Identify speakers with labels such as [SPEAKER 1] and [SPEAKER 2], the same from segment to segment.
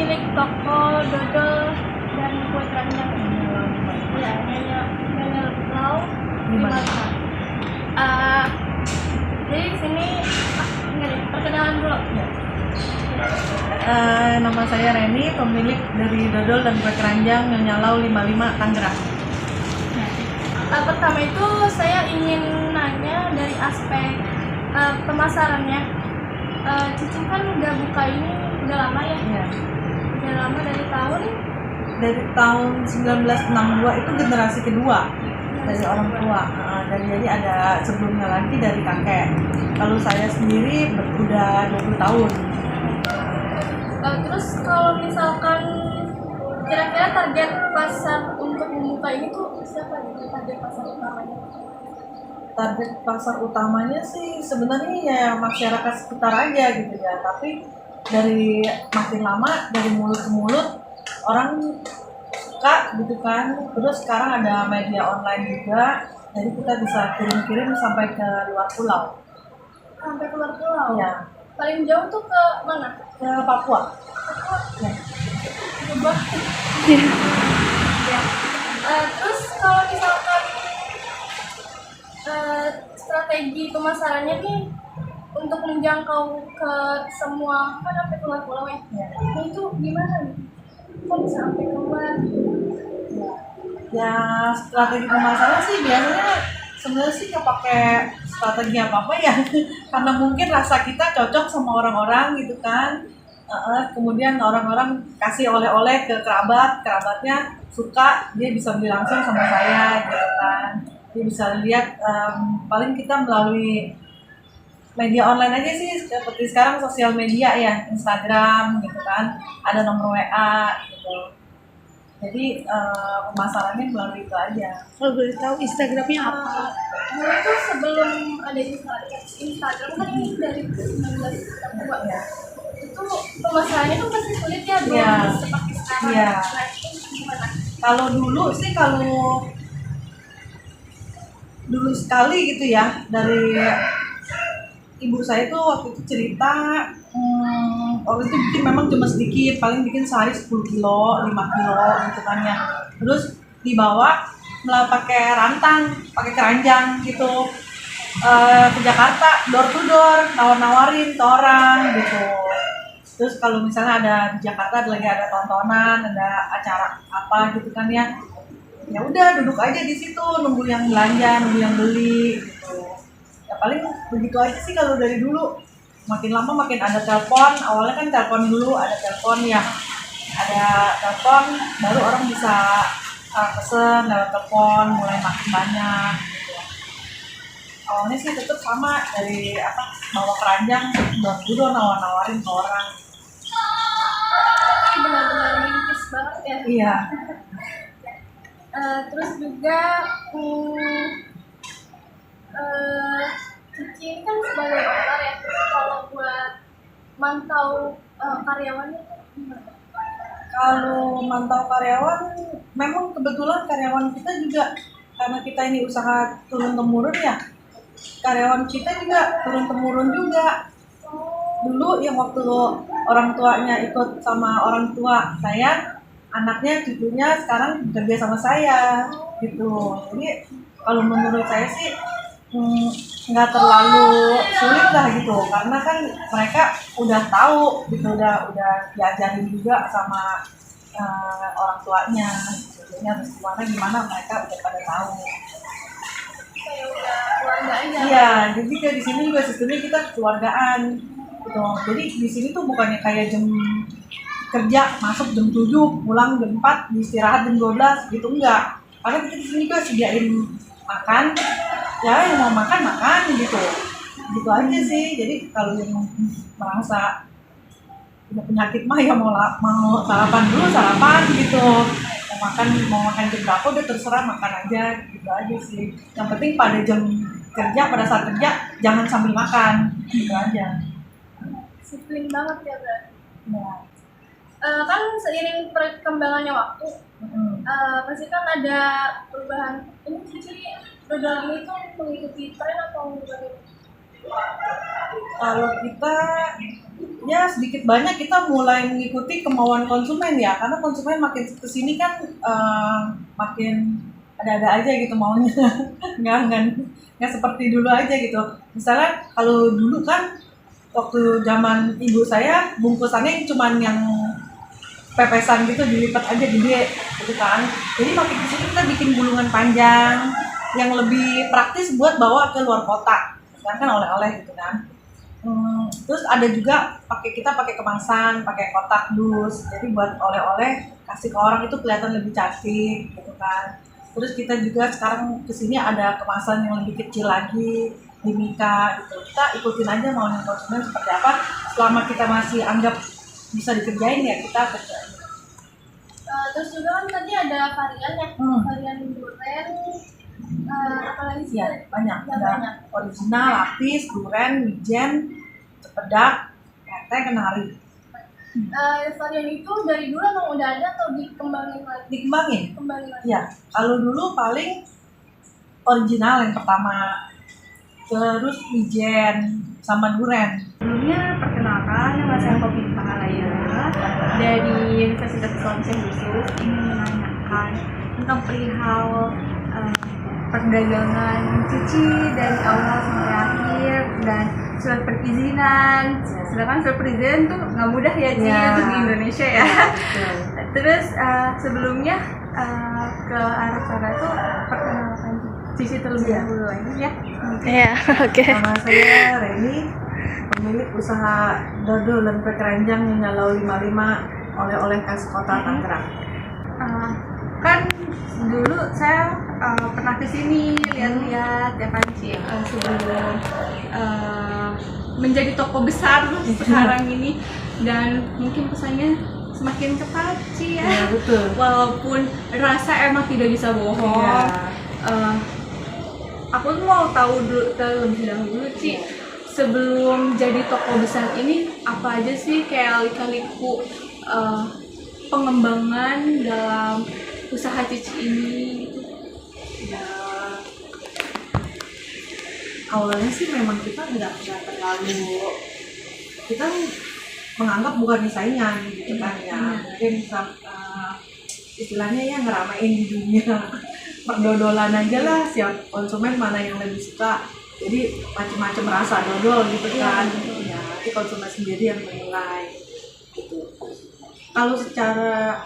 [SPEAKER 1] pemilik toko dodol dan kue keranjang. Ya, Nyonya Lau 55. Jadi di sini perkenalan dulu. Ya.
[SPEAKER 2] Nama saya Reni, pemilik dari dodol dan kue keranjang Nyonya Lau 55 Tangerang.
[SPEAKER 1] Pertama itu saya ingin nanya dari aspek pemasarannya. Cici kan udah buka ini udah lama ya?
[SPEAKER 2] Ya.
[SPEAKER 1] Udah lama
[SPEAKER 2] Dari tahun 1962 itu generasi kedua dari orang tua. Jadi ada sebelumnya lagi dari kakek. Kalau saya sendiri udah 20 tahun.
[SPEAKER 1] Terus kalau misalkan kira-kira target pasar untuk membuka ini tuh siapa nih target pasar utamanya?
[SPEAKER 2] Target pasar utamanya sih sebenarnya ya masyarakat sekitar aja gitu ya. Tapi dari makin lama dari mulut ke mulut orang suka gitu kan. Terus sekarang ada media online juga, jadi kita bisa kirim-kirim sampai ke luar pulau.
[SPEAKER 1] Sampai keluar pulau?
[SPEAKER 2] Ya.
[SPEAKER 1] Paling jauh tuh ke mana?
[SPEAKER 2] Ke Papua. Ya.
[SPEAKER 1] Coba. Ya. Terus kalau misalkan strategi pemasarannya nih untuk menjangkau ke semua kan sampai keluar pulau ya?
[SPEAKER 2] Ya.
[SPEAKER 1] Nah itu gimana nih? Kok bisa sampai keluar?
[SPEAKER 2] Ya strategi pemasaran sih biasanya sebenarnya sih nggak pakai strategi apa ya karena mungkin rasa kita cocok sama orang-orang gitu kan. Kemudian orang-orang kasih oleh-oleh ke kerabatnya suka, dia bisa beli langsung sama saya gitu kan. Dia bisa lihat paling kita melalui media online aja sih, seperti sekarang sosial media ya, Instagram gitu kan, ada nomor WA gitu. Jadi pemasarannya melalui itu aja.
[SPEAKER 3] Kalau boleh tahu Instagramnya apa?
[SPEAKER 1] Dulu tuh sebelum ada Instagram kan ini dari 1962
[SPEAKER 2] Ya.
[SPEAKER 1] itu pemasarannya tuh pasti sulit ya, belum
[SPEAKER 2] Iya.
[SPEAKER 1] seperti sekarang.
[SPEAKER 2] Iya.
[SPEAKER 1] Nah itu gimana?
[SPEAKER 2] Kalau dulu sekali gitu ya, dari ibu saya tuh waktu itu cerita, waktu itu bikin memang cuma sedikit, paling bikin sehari 10 kilo, 5 kilo gitu kan ya. Terus dibawa pakai rantang, pakai keranjang gitu, ke Jakarta, door to door, nawarin ke orang gitu. Terus kalau misalnya ada di Jakarta lagi ada tontonan, ada acara apa gitu kan ya udah duduk aja di situ nunggu yang belanja, nunggu yang beli gitu. Ya paling begitu aja sih kalau dari dulu. Makin lama makin ada telepon, awalnya kan telepon dulu, ada telepon ya, ada telepon baru orang bisa pesen lewat telepon, mulai makin banyak gitu. Awalnya sih tetap sama dari bawa keranjang, door nawarin ke orang.
[SPEAKER 1] Ini benar-benar rintis banget ya.
[SPEAKER 2] Iya.
[SPEAKER 1] Terus juga Cici ini kan sebagai owner ya, kalau buat mantau karyawannya tuh gimana?
[SPEAKER 2] Kalau mantau karyawan, memang kebetulan karyawan kita juga karena kita ini usaha turun temurun ya, karyawan kita juga turun temurun juga. Dulu yang waktu orang tuanya ikut sama orang tua saya, anaknya cucunya sekarang bekerja sama saya gitu. Jadi kalau menurut saya sih nggak terlalu sulit lah gitu, karena kan mereka udah tahu gitu, udah diajarin juga sama orang tuanya gitu. Jadi harus gimana mereka udah pada tahu.
[SPEAKER 1] Kayak udah keluarga aja.
[SPEAKER 2] Iya, jadi kayak di sini juga sistemnya kita kekeluargaan gitu. Jadi di sini tuh bukannya kayak jam kerja masuk jam 7, pulang jam 4, istirahat jam 12 gitu, enggak. Karena kita di sini juga sediain makan, ya yang mau makan gitu. Gitu aja sih. Jadi kalau yang merasa punya penyakit mah ya mau sarapan dulu gitu. Mau makan jam berapa udah terserah, makan aja gitu aja sih. Yang penting pada saat kerja jangan sambil makan gitu aja.
[SPEAKER 1] Disiplin banget ya berarti.
[SPEAKER 2] Ya.
[SPEAKER 1] Kan seiring perkembangannya waktu, pasti kan ada perubahan. Ini Cici dodol ini tuh mengikuti tren atau bagaimana?
[SPEAKER 2] Kalau kita ya sedikit banyak kita mulai mengikuti kemauan konsumen ya, karena konsumen makin kesini kan makin ada-ada aja gitu maunya. nggak seperti dulu aja gitu. Misalnya kalau dulu kan waktu zaman ibu saya bungkusannya cuman yang pepesan gitu dilipat aja gede gitu kan. Jadi makin kesini kita bikin gulungan panjang yang lebih praktis buat bawa ke luar kota, kan oleh-oleh gitu kan. Terus ada juga kita pakai kemasan, pakai kotak dus. Jadi buat oleh-oleh kasih ke orang itu kelihatan lebih cantik gitu kan. Terus kita juga sekarang kesini ada kemasan yang lebih kecil lagi di Mika gitu. Kita ikutin aja maunya konsumen seperti apa. Selama kita masih anggap bisa dikerjain ya kita kerjain.
[SPEAKER 1] Terus juga kan tadi ada varian ya, varian durian, apalagi sih?
[SPEAKER 2] Ya banyak.
[SPEAKER 1] Ya,
[SPEAKER 2] Ada
[SPEAKER 1] banyak.
[SPEAKER 2] original, lapis, durian, wijen, cepedak, teh, kenari.
[SPEAKER 1] Varian itu dari dulu emang udah ada atau dikembangin lagi?
[SPEAKER 2] Dikembangin.
[SPEAKER 1] Kembangin lagi.
[SPEAKER 2] Ya, kalau dulu paling original yang pertama, terus wijen sama duren.
[SPEAKER 4] Sebelumnya perkenalkan, nama saya Kopi Pahalaya dari Universitas Islam Khusus, ingin menanyakan tentang perihal perdagangan cici dari awal sampai akhir dan surat perizinan. Sedangkan surat perizinan tuh nggak mudah ya Ci untuk di Indonesia ya. Terus sebelumnya ke arah sana tuh perkenalkan cici terlebih dahulu lagi ya.
[SPEAKER 1] Iya, oke.
[SPEAKER 2] Nama saya Reni, pemilik usaha dodol dan kue keranjang Nyonya Lau 55 oleh-oleh khas kota Tangerang.
[SPEAKER 4] Kan dulu saya pernah kesini lihat-lihat ya kan Ci, sebelum menjadi toko besar sekarang ini, dan mungkin pesannya semakin ketat Ci ya.
[SPEAKER 2] Ya betul.
[SPEAKER 4] Walaupun rasa emang tidak bisa bohong.
[SPEAKER 2] Iya.
[SPEAKER 4] Aku tuh mau tahu dulu terlebih dahulu Ci, sebelum jadi toko besar ini apa aja sih kayak lika-liku pengembangan dalam usaha Cici ini gitu.
[SPEAKER 2] Ya, awalnya sih memang kita nggak terlalu, kita menganggap bukan saingan gitu kan ya, mungkin istilahnya ya ngeramein di dunia perdodolan aja lah, siap konsumen mana yang lebih suka, jadi macam-macam rasa dodol gitu kan. Ya nanti konsumen sendiri yang menilai gitu. Kalau secara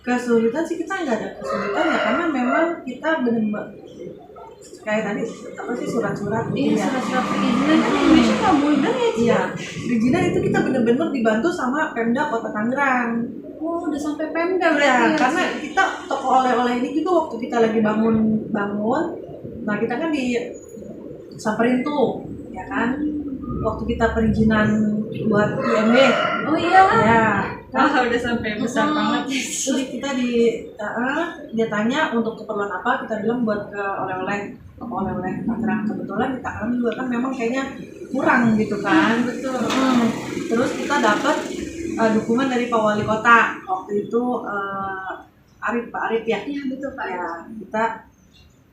[SPEAKER 2] kesulitan sih kita nggak ada kesulitan ya, karena memang kita benar-benar kayak tadi apa sih surat-surat gitu ya.
[SPEAKER 4] Surat-surat perizinan kan Indonesia nggak mudah ya Ci.
[SPEAKER 2] Iya, perizinan itu kita benar-benar dibantu sama Pemda Kota Tangerang.
[SPEAKER 4] Oh, udah sampai Pemda berarti
[SPEAKER 2] Ya,
[SPEAKER 4] ya,
[SPEAKER 2] karena
[SPEAKER 4] Ci?
[SPEAKER 2] kita toko oleh-oleh ini juga waktu kita lagi bangun, nah kita kan disamperin tuh, ya kan, waktu kita perizinan buat IMB.
[SPEAKER 4] Oh iya.
[SPEAKER 2] Ya,
[SPEAKER 4] Wah, udah sampai besar banget.
[SPEAKER 2] terus kita dia tanya untuk keperluan apa, kita bilang buat ke oleh-oleh Tangerang. Kebetulan di Tangerang juga kan memang kayaknya kurang gitu kan.
[SPEAKER 4] Betul.
[SPEAKER 2] Terus kita dapat dukungan dari Pak Wali Kota waktu itu, Pak Arif ya.
[SPEAKER 4] Iya betul Pak.
[SPEAKER 2] Ya, kita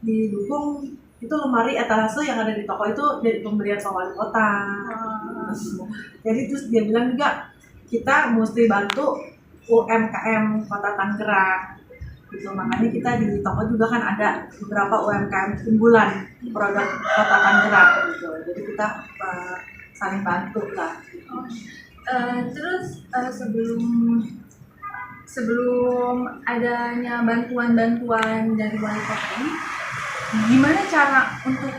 [SPEAKER 2] didukung, itu lemari etalase yang ada di toko itu dari pemberian Pak Wali Kota. Jadi terus dia bilang juga kita mesti bantu UMKM Kota Tangerang gitu, makanya kita di toko juga kan ada beberapa UMKM unggulan produk Kota Tangerang gitu, jadi kita saling bantu lah.
[SPEAKER 4] Terus sebelum adanya bantuan-bantuan dari wali kota ini, gimana cara untuk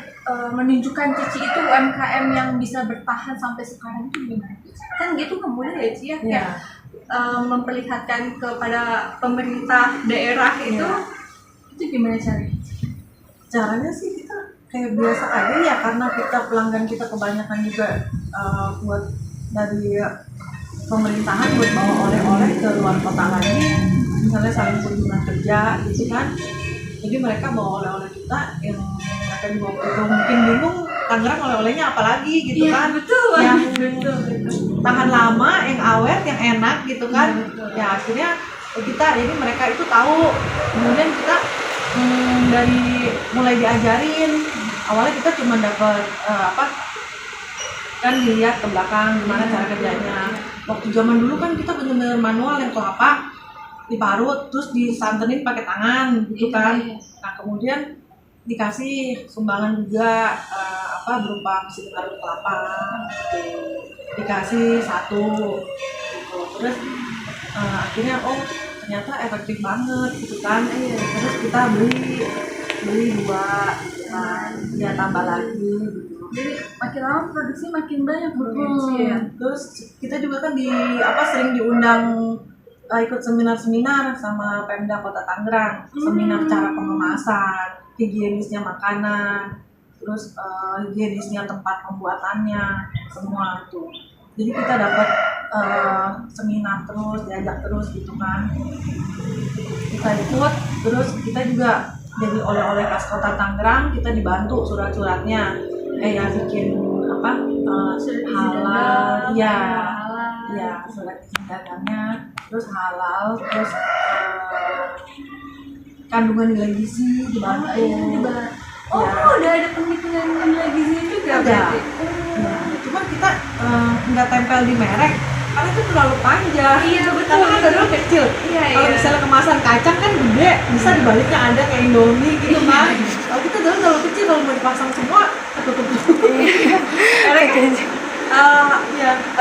[SPEAKER 4] menunjukkan Cici itu UMKM yang bisa bertahan sampai sekarang itu gimana? Kan gitu nggak mudah ya Ci ya, kayak memperlihatkan kepada pemerintah daerah itu gimana caranya?
[SPEAKER 2] Caranya sih kita kayak biasa aja ya, karena kita pelanggan kita kebanyakan juga buat dari pemerintahan buat bawa oleh-oleh ke luar kota lagi, misalnya saling kunjungan kerja gitu kan. Jadi mereka bawa oleh-oleh kita yang mereka dibawa ke, mungkin bingung Tangerang oleh-olehnya apa lagi gitu kan.
[SPEAKER 4] Betul.
[SPEAKER 2] Yang
[SPEAKER 4] betul.
[SPEAKER 2] tahan lama, yang awet, yang enak gitu kan. Ya akhirnya kita, jadi mereka itu tahu. Kemudian kita dari mulai diajarin, awalnya kita cuma dapat kan dilihat ke belakang gimana cara kerjanya. Waktu zaman dulu kan kita bener-bener manual yang kelapa diparut terus disantenin pakai tangan gitu kan. Nah kemudian dikasih sumbangan juga berupa mesin parut kelapa gitu. Dikasih satu gitu. Terus akhirnya ternyata efektif banget gitu kan. Terus kita beli 2 gitu kan. Ya tambah lagi gitu.
[SPEAKER 4] Jadi makin lama produksi makin banyak produksi ya.
[SPEAKER 2] Terus kita juga kan sering diundang ikut seminar-seminar sama Pemda Kota Tangerang, seminar cara pengemasan, higienisnya makanan, terus higienisnya tempat pembuatannya, semua itu. Jadi kita dapat seminar terus, diajak terus gitu kan. Kita ikut, terus kita juga jadi oleh-oleh khas Kota Tangerang, kita dibantu surat-suratnya. Kayak bikin halal, ya surat izin dagangnya, terus halal, terus kandungan nilai gizi dibantu.
[SPEAKER 4] Udah ada penghitungan nilai gizi juga berarti.
[SPEAKER 2] Ya, cuman kita nggak tempel di merek karena itu terlalu panjang.
[SPEAKER 4] Iya betul.
[SPEAKER 2] Karena kan dulu kecil. Kalau misalnya kemasan kacang kan gede, bisa dibaliknya ada kayak Indomie gitu kan. Kalau kita dulu terlalu kecil, kalau mau dipasang semua ketutup.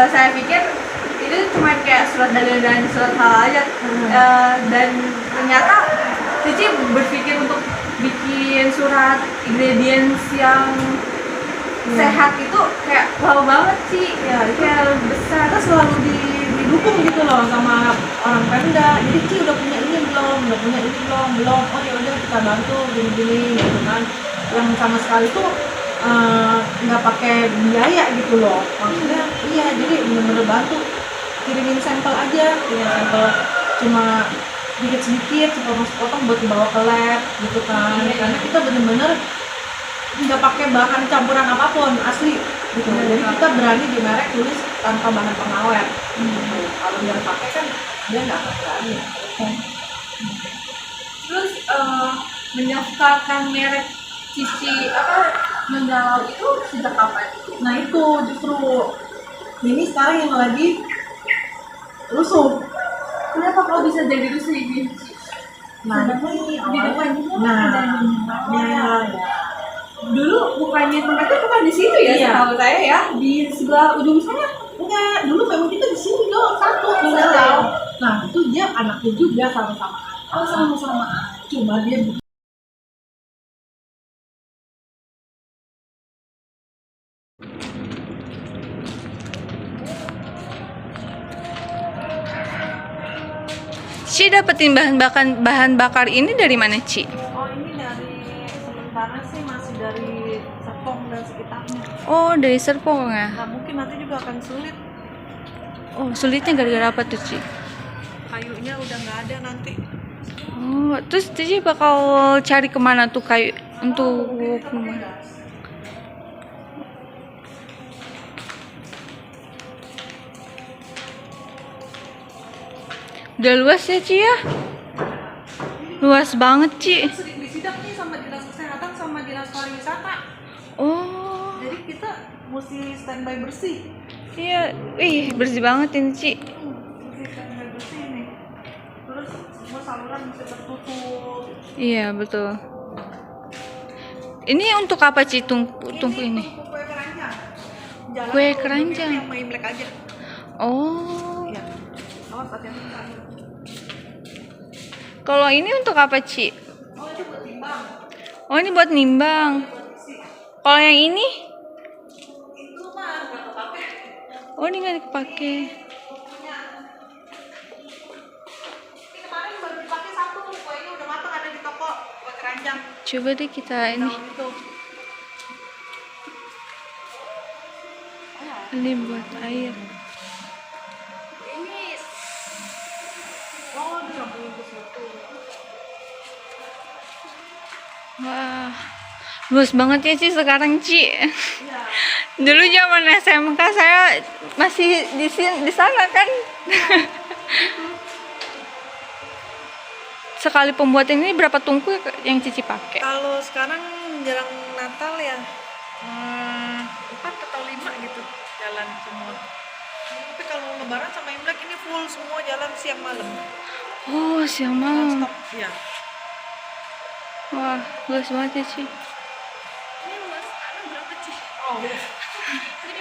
[SPEAKER 4] Saya pikir itu cuma kayak surat dagang dan surat halal aja. Dan ternyata Cici berpikir untuk bikin surat ingredients yang sehat itu kayak wow banget sih.
[SPEAKER 2] Ya, itu
[SPEAKER 4] kayak besar.
[SPEAKER 2] kita selalu didukung gitu loh sama orang Pemda. Jadi Ci udah punya ini belum, belum. Oh ya udah kita bantu gini-gini gitu kan. Yang sama sekali tuh nggak pakai biaya gitu loh. Maksudnya iya, jadi bener-bener bantu. Kirimin sampel aja, cuma sedikit sepotong-sepotong buat dibawa ke lab gitu kan. Karena kita bener-bener nggak pakai bahan campuran apapun, asli gitu. Jadi kita berani di merek tulis tanpa bahan pengawet. Kalau dia pakai kan dia nggak akan berani.
[SPEAKER 4] Terus mendaftarkan merek Cici Mendalau itu sejak kapan?
[SPEAKER 2] Nah itu justru ini sekarang yang lagi rusuh.
[SPEAKER 4] Kenapa kau bisa jadi rusuh ini?
[SPEAKER 2] Nah ini awalnya,
[SPEAKER 4] Dulu bukannya tempatnya bukan di situ ya,
[SPEAKER 2] Iya.
[SPEAKER 4] setahu saya ya, di sebelah ujung sana.
[SPEAKER 2] enggak, dulu memang kita di sini doang satu misalnya. Nah itu dia anaknya juga sama-sama.
[SPEAKER 4] Sama-sama.
[SPEAKER 2] Cuma dia
[SPEAKER 5] Ci dapetin bahan bakar ini dari mana, Ci?
[SPEAKER 2] ini dari sementara sih masih dari Serpong dan sekitarnya.
[SPEAKER 5] Oh, dari Serpong ya.
[SPEAKER 2] Nah mungkin nanti juga akan sulit,
[SPEAKER 5] Oh, sulitnya gara-gara apa tuh, Ci?
[SPEAKER 2] kayunya udah nggak ada nanti.
[SPEAKER 5] Oh, terus Cici bakal cari kemana tuh kayu untuk rumah? Udah luas ya, Ci ya? Luas banget, Ci.
[SPEAKER 2] Sering disidak nih sama dinas kesehatan sama dinas pariwisata.
[SPEAKER 5] Oh,
[SPEAKER 2] Jadi kita mesti standby bersih.
[SPEAKER 5] iya. Ih, bersih banget ini, Ci.
[SPEAKER 2] Mesti standby bersih nih. Terus semua saluran mesti tertutup.
[SPEAKER 5] Iya, betul. Ini untuk apa, Ci? Tungku ini.
[SPEAKER 2] Untuk kue keranjang. Jalan
[SPEAKER 5] Kue
[SPEAKER 2] tuh,
[SPEAKER 5] keranjang.
[SPEAKER 2] Yang mau Imlek aja.
[SPEAKER 5] Oh.
[SPEAKER 2] Iya. Awas hati-hati.
[SPEAKER 5] Kalau ini untuk apa, Ci?
[SPEAKER 2] Oh itu buat timbang.
[SPEAKER 5] Oh, ini buat nimbang.
[SPEAKER 2] Buat isi.
[SPEAKER 5] Kalau yang ini?
[SPEAKER 2] Itu mah nggak kepake.
[SPEAKER 5] Oh, ini nggak kepake.
[SPEAKER 2] Ini kemarin baru dipakai satu. Kuenya udah matang ada di toko. Kue keranjang.
[SPEAKER 5] Coba deh kita ini.
[SPEAKER 2] Daun itu.
[SPEAKER 5] Ini buat air.
[SPEAKER 2] Ini. Oh dicampur ke satu.
[SPEAKER 5] Wah, luas banget ya, Ci, sekarang, Ci.
[SPEAKER 2] Iya.
[SPEAKER 5] Dulu zaman SMK saya masih di sana kan. Sekali pembuatan ini berapa tungku yang Cici pakai?
[SPEAKER 2] Kalau sekarang menjelang Natal ya 4 atau 5 gitu. semua. Tapi kalau Lebaran sama Imlek ini full semua jalan siang malam.
[SPEAKER 5] Oh, siang malam.
[SPEAKER 2] Stop ya.
[SPEAKER 5] Wah, luas banget ya, Ci.
[SPEAKER 1] Ini luas, berapa sih?
[SPEAKER 2] Oh,
[SPEAKER 1] Jadi